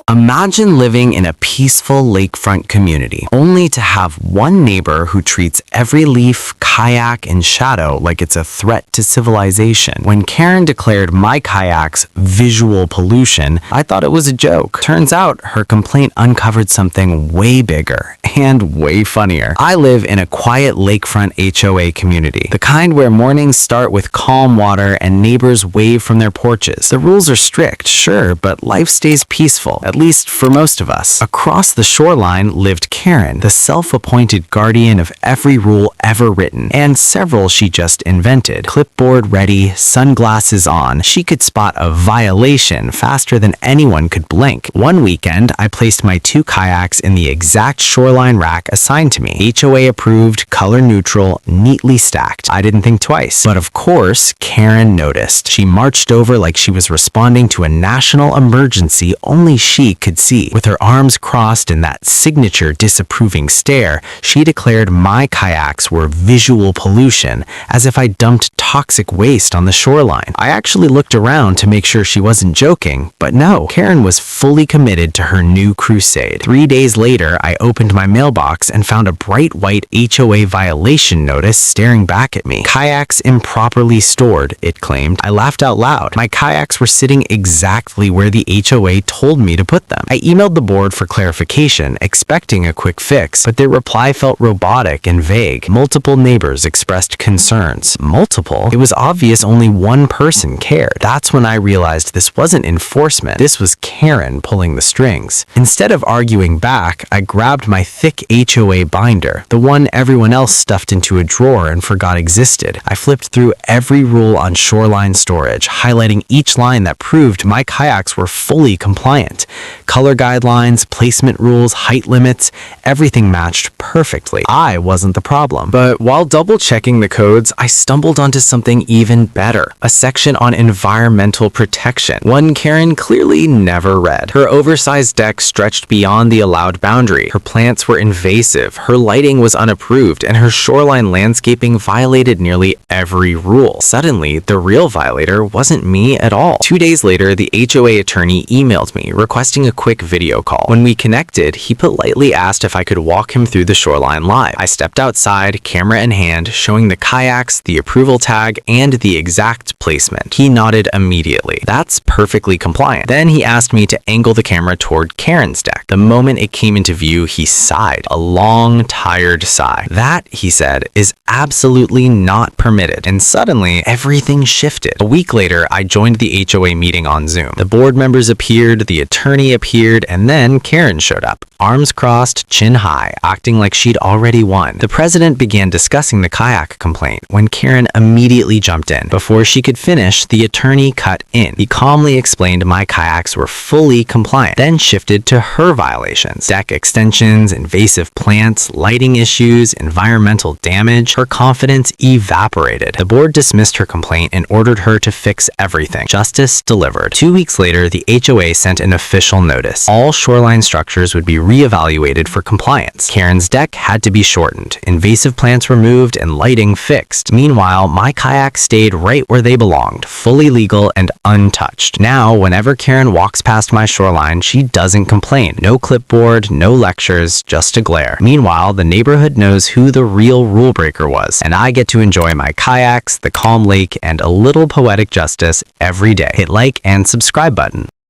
Imagine living in a peaceful lakefront community, only to have one neighbor who treats every leaf, kayak, and shadow like it's a threat to civilization. When Karen declared my kayaks visual pollution, I thought it was a joke. Turns out her complaint uncovered something way bigger and way funnier. I live in a quiet lakefront HOA community, the kind where mornings start with calm water and neighbors wave from their porches. The rules are strict, sure, but life stays peaceful, at least for most of us. Across the shoreline lived Karen, the self-appointed guardian of every rule ever written, and several she just invented. Clipboard ready, sunglasses on, she could spot a violation faster than anyone could blink. One weekend, I placed my 2 kayaks in the exact shoreline rack assigned to me. HOA approved, color neutral, neatly stacked. I didn't think twice. But of course, Karen noticed. She marched over like she was responding to a national emergency only she could see. With her arms crossed and that signature disapproving stare, she declared my kayaks were visual pollution, as if I dumped toxic waste on the shoreline. I actually looked around to make sure she wasn't joking, but no, Karen was fully committed to her new crusade. 3 days later, I opened my mailbox and found a bright white HOA violation notice staring back at me. Kayaks improperly stored, it claimed. I laughed out loud. My kayaks were sitting exactly where the HOA told me to put them. I emailed the board for clarification, expecting a quick fix, but their reply felt robotic and vague. Multiple neighbors expressed concerns. Multiple? It was obvious only one person cared. That's when I realized this wasn't enforcement. This was Karen pulling the strings. Instead of arguing back, I grabbed my thick HOA binder, the one everyone else stuffed into a drawer and forgot existed. I flipped through every rule on shoreline storage, highlighting each line that proved my kayaks were fully compliant. Color guidelines, placement rules, height limits, everything matched perfectly. I wasn't the problem. But while double-checking the codes, I stumbled onto something even better, a section on environmental protection, one Karen clearly never read. Her oversized deck stretched beyond the allowed boundary. Her plants were invasive, her lighting was unapproved, and her shoreline landscaping violated nearly every rule. Suddenly, the real violator wasn't me at all. 2 days later, the HOA attorney emailed me, requesting a quick video call. When we connected, he politely asked if I could walk him through the shoreline live. I stepped outside, camera in hand, showing the kayaks, the approval tag, and the exact placement. He nodded immediately. That's perfectly compliant. Then he asked me to angle the camera toward Karen's deck. The moment it came into view, he sighed, a long, tired sigh. That, he said, is absolutely not permitted. And suddenly, everything shifted. A week later, I joined the HOA meeting on Zoom. The board members appeared, the attorney appeared, and then Karen showed up, arms crossed, chin high, acting like she'd already won. The president began discussing the kayak complaint when Karen immediately jumped in. Before she could finish, the attorney cut in. He calmly explained my kayaks were fully compliant, then shifted to her violations: deck extensions, invasive plants, lighting issues, environmental damage. Her confidence evaporated. The board dismissed her complaint and ordered her to fix everything. Justice delivered. 2 weeks later, the HOA sent an official notice. All shoreline structures would be re-evaluated for compliance. Karen's deck had to be shortened, invasive plants removed, and lighting fixed. Meanwhile, my kayaks stayed right where they belonged, fully legal and untouched. Now, whenever Karen walks past my shoreline, she doesn't complain. No clipboard, no lectures, just a glare. Meanwhile, the neighborhood knows who the real rule breaker was, and I get to enjoy my kayaks, the calm lake, and a little poetic justice every day. Hit like and subscribe button.